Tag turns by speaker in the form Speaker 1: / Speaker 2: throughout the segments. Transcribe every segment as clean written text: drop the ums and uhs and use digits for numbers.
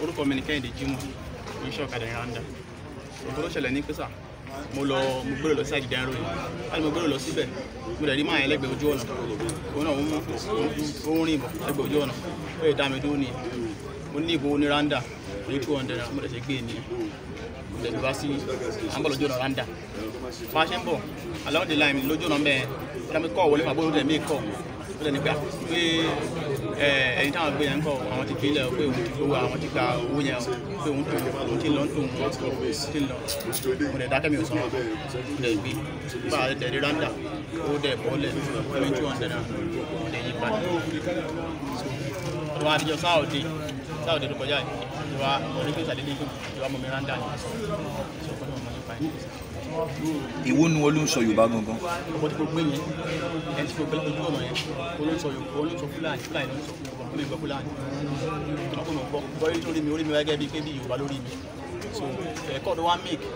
Speaker 1: orúkọ mi ni Kẹ́hìndé Jímọ̀ ní ṣọ́ọ̀kadà Randa. Nǹkan tó ṣẹlẹ̀ ní pé sà mo gbèrò lọ sí àjìdá ẹ̀rọ yìí láti mo gbèrò lọ síbẹ̀ mo dẹ̀ rí máa yẹn lẹ́gbẹ̀ẹ́ ojú ọ̀nà òun náà ó ń rìn bọ̀ lẹ́gbẹ̀ẹ́ ojú ọ̀nà ó yẹ dá mi dúró nìyẹn mo ní ìbò ní Randa ní 200 naira mo dẹ̀ ṣe gbé nìyẹn mo dẹ̀ gbé wá sí àǹbọ̀ lójú ọ̀nà Randa bá a ṣe ń bọ̀ along the line lójú ọ̀nà mẹ́ẹ̀ ó dá mi kọ́ wọlé fàbó dẹ̀ mí kọ́ ó dẹ̀ ní gbà pé ẹ̀yin táwọn gbé yẹn ń kọ́ àwọn ti kílẹ̀ pé òun ti gbowó àwọn ti gba owó yẹn pé òun ti lọ ń tòun ti lọ mo dẹ̀ dákẹ́ mi ò sọ̀rọ̀ mo dẹ̀ gbé bá a dẹ̀ rí Randa ó dẹ̀ bọ́ọ̀lẹ̀ 200 naira mo dẹ̀ yí padà ìwà àdìjọ sáòdì tó kọjá ìwà onígbé ìsàdédé ìwà mọ̀mí Randa ni sọ̀kọ́ tó mọ̀ nípa ẹ̀.
Speaker 2: Ìwọ nu olú ń sọ Yorùbá gangan.
Speaker 1: Ọmọ tí kò gbé yẹn ẹni tí kò gbé lójú ọ̀nà yẹn olóńsọ Yorùbá olóńsọ Fulani ló ń sọ fún mi gbọ́ Fulani ọkùnrin gbọ́ bọ́ọ̀lì lórí mi gẹ́gẹ́ bíi pé bí Yorùbá lórí mi so ẹ̀kọ́ tó wá make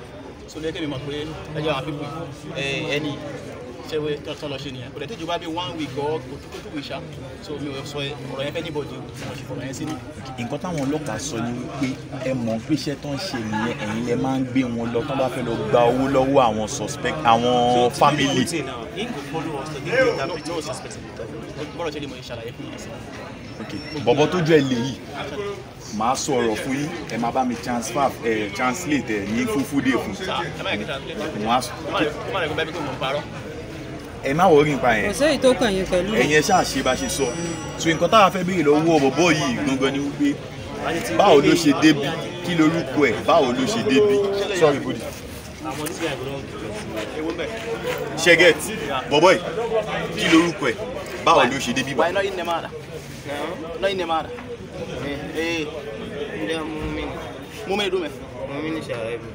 Speaker 1: so lẹ́kẹ́ mi mọ̀ pé ẹjọ́ àwọn pípọ̀ ẹni ṣẹ́wé tọ́ lọ ṣe nìyẹn kò dẹ̀ tí Yorùbá bí 1 week or kò tó tó ìṣá so mi ò sọ ọ̀rọ̀ yẹn fẹ́ ní bọ̀dì mo ṣe fọ̀rọ̀ yẹn sí ni.
Speaker 2: Nǹkan táwọn ọlọ́pàá sọ ni wípé ẹ mọ̀ pé iṣẹ́ tó ń ṣe nìyẹn ẹ̀yin lẹ máa ń gbé wọn lọ tó bá fẹ́ lọ gba owó lọ́wọ́ àwọn suspect àwọn family. Bọ̀bọ̀ tó jẹ́ ilé yìí màá sọ ọ̀rọ̀ fún yín ẹ máa bá mi translate ẹ ní fúfúdé fún ẹ má wọrí nípa yẹn.
Speaker 3: Kò sẹ́yìn tó kàn yín pẹ̀lú.
Speaker 2: Ẹ̀yin ẹ ṣáà ṣe bá ṣe sọ so nǹkan táwa fẹ́ béèrè lọ́wọ́ bọ̀bọ̀ yìí gangan ni wípé báwo ló ṣe débi kí lorúkọ ẹ̀ báwo ló ṣe débi sorry budi. Ṣẹ́gẹ̀t bọ̀bọ̀ yìí kí lorúkọ ẹ̀ báwo ló ṣe débi bá.
Speaker 1: Mumini dume.
Speaker 4: Mumini Shaibu.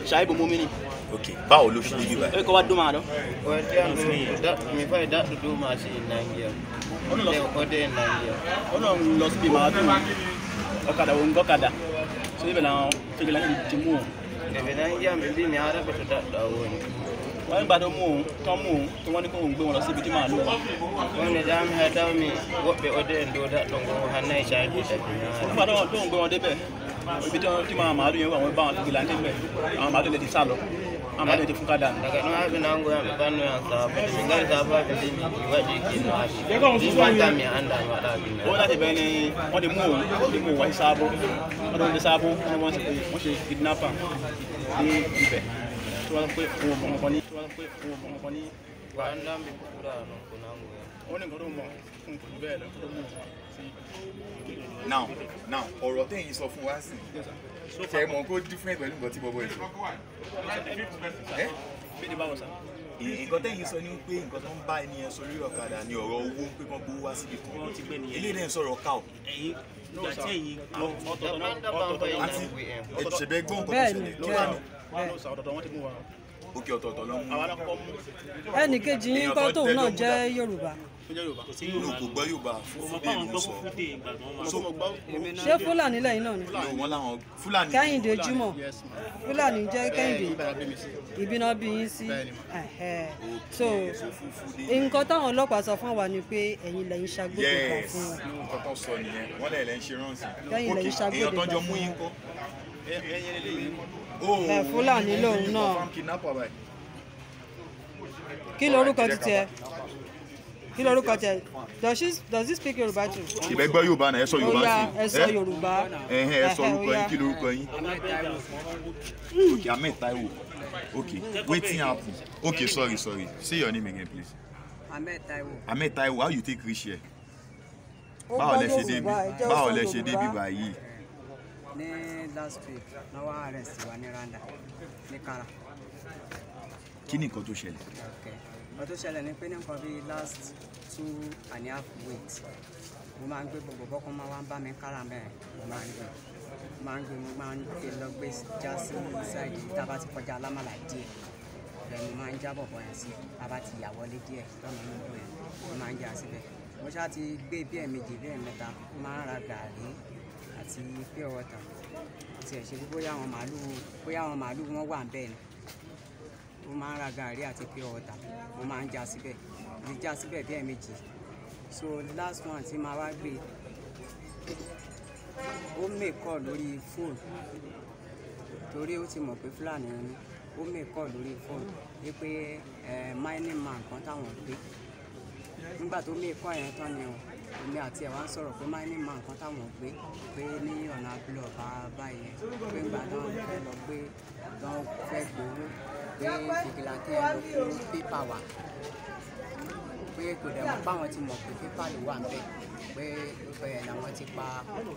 Speaker 1: Shaibu Mumini.
Speaker 2: Okay. Báwo ló ṣe débi báyìí?
Speaker 1: Ko wa duma do.
Speaker 4: O ti an mi fa da do ma si Nigeria. O de Nigeria.
Speaker 1: Ono lọ sí ma bi ọ̀kadà wo ngokada. So ibe la figila ni ti mu.
Speaker 4: Ebe na ya mi bi mi ara ko da wo ni.
Speaker 1: Wọ́n gbàdọ̀ mú òun tán mú òun tí wọ́n ní kó òun gbé wọn lọ síbi tí màá lò wá.
Speaker 4: Wọ́n ní dáhùn ẹ̀ dáhùn mi wọ́pẹ́ ọdẹ ǹdó dàgbọ̀n hànà ìṣáájú ìṣẹ́jú náà.
Speaker 1: Wọ́n gbàdọ̀ wọn tó ń gbé wọn débẹ̀ ibi tí màálù yẹn wà wọ́n bá wọn fi gìlà ń débẹ̀ àwọn màálù lè ti sá lọ àwọn màálù lè ti fún kádà.
Speaker 4: Daga ní wọ́n á fi náà ń gbé àmì bá nù yàn sáà bẹ́ẹ̀ mi gáàrí sáà bá fi lé mi ìwádìí kì í nù àṣì. Ní wọ́n dá mi àǹdà ní wàdà bí mi.
Speaker 1: Wọ́n láti bẹ́ẹ̀ ni wọ́n ti mú òun wọ́n ti sáábó wọ́n ti sáábó wọ́n ṣe kidnapper ní ibẹ̀. Wọ́n ní
Speaker 2: now ọ̀rọ̀ tẹ́yìn sọ fún wa sí ṣe mọ̀ kó different pẹ̀lú nǹkan tí bọ́bọ́ yìí sọ. Nǹkan tẹ́yìn sọ ni pé nǹkan tó ń bá ẹni yẹn sọ lórí ọ̀kadà ni ọ̀rọ̀ owó pé kán gbówó wá síbi kan eléyìí náà ń sọ̀rọ̀ ká o. Àti ẹ̀ṣẹ̀bẹ̀ gbọ́ nǹkan tó ṣẹlẹ̀ kí wà ní. Òkè ọ̀tọ̀ọ̀tọ̀ ló ń mú.
Speaker 3: Ẹnì kejì yín kọ́ tóun náà jẹ́ Yorùbá.
Speaker 2: Ló kò gbọ́ Yorùbá fúfúdé ló sọ.
Speaker 3: Ṣé Fulani lẹ́yìn náà ni?
Speaker 2: Wọ́n láwọn Fulani.
Speaker 3: Kẹ́hìndé Jímọ̀ Fulani jẹ́ Kẹ́hìndé ìbínà bí yín sí. So nǹkan táwọn ọlọ́pàá sọ fún wa ni pé ẹ̀yin lẹ́yìn ṣàgbégbè kan fún wọn.
Speaker 2: Nǹkan tó sọ nìyẹn wọ́n lẹ̀ ń ṣe ránṣẹ́.
Speaker 3: Kẹ́yìn lẹ́yìn ṣàgbégbè
Speaker 2: kan fún
Speaker 3: wọn. Fulani lòun náà. Kí lorúkọ ti tiẹ̀? Kí lorúkọ tiẹ̀? Does he speak Yorùbá too?
Speaker 2: Ìbẹ́ gbọ́ Yorùbá náà ẹ sọ Yorùbá sí.
Speaker 3: Ẹ sọ Yorùbá.
Speaker 2: Ẹ sọ orúkọ yín kí lorúkọ yín? Okay, Ahmed Taiwo. Okay, wetin happen? Okay, sorry. Say your name again, please.
Speaker 5: Ahmed Taiwo.
Speaker 2: Ahmed Taiwo, how you take reach here? Báwo lẹ ṣe débi báyìí?
Speaker 5: Ní last week, náà wá arrest wa ní Randa, ní Kara.
Speaker 2: Kí ni nǹkan tó ṣẹlẹ̀?
Speaker 5: Nǹkan tó ṣẹlẹ̀ ni pé ní nǹkan bíi last 2.5 weeks, mo máa ń gbé gbogbo bọ́kọ́ máa wá ń bá mi Kara mẹ́rin, mo máa ń gbé lọ gbé já sí ṣáìdì tá a bá ti kọjá alámàlà díẹ̀. Bẹ́ẹ̀ mo máa ń jábọ̀ bọ̀ yẹn sí, tá a bá ti yà wọlé díẹ̀ lọ́nà inú ìlú yẹn, mo máa ń já síbẹ̀. Mo ṣáà ti gbé bí ẹ̀ẹ̀mejì bí ẹ̀ẹ̀mẹ́ta, mo máa ń ra gàrí àti pure water àti ẹ̀ṣẹ̀ bí bóyá àwọn màálù wọn wà bẹ́ẹ̀ ni mo máa ń ra gàrí àti pure water mo máa ń já síbẹ̀ bí ẹ̀ẹ̀mejì so last one tí máa wá gbé ó mẹ́kọ̀ lórí fóònù torí ó ti mọ̀ pé Fúlàní ni ó mẹ́kọ̀ lórí fóònù wípé mining man kan táwọn gbé nígbà tó mẹ́kọ̀ yẹn tán ni èmi àti ẹ̀ wá ń sọ̀rọ̀ pé mining man kan táwọn gbé pé ní ọ̀nà abúlé ọba báyẹn pé ìgbà náà fẹ́ lọ gbé tán fẹ́ gbowó pé fìgìláńtì ẹ̀ lọ fún pépà wá pé kò dẹ̀ mọ̀ báwọn ti mọ̀ pé pépà ló wà ń bẹ̀ pé ẹ̀ làwọn ti pa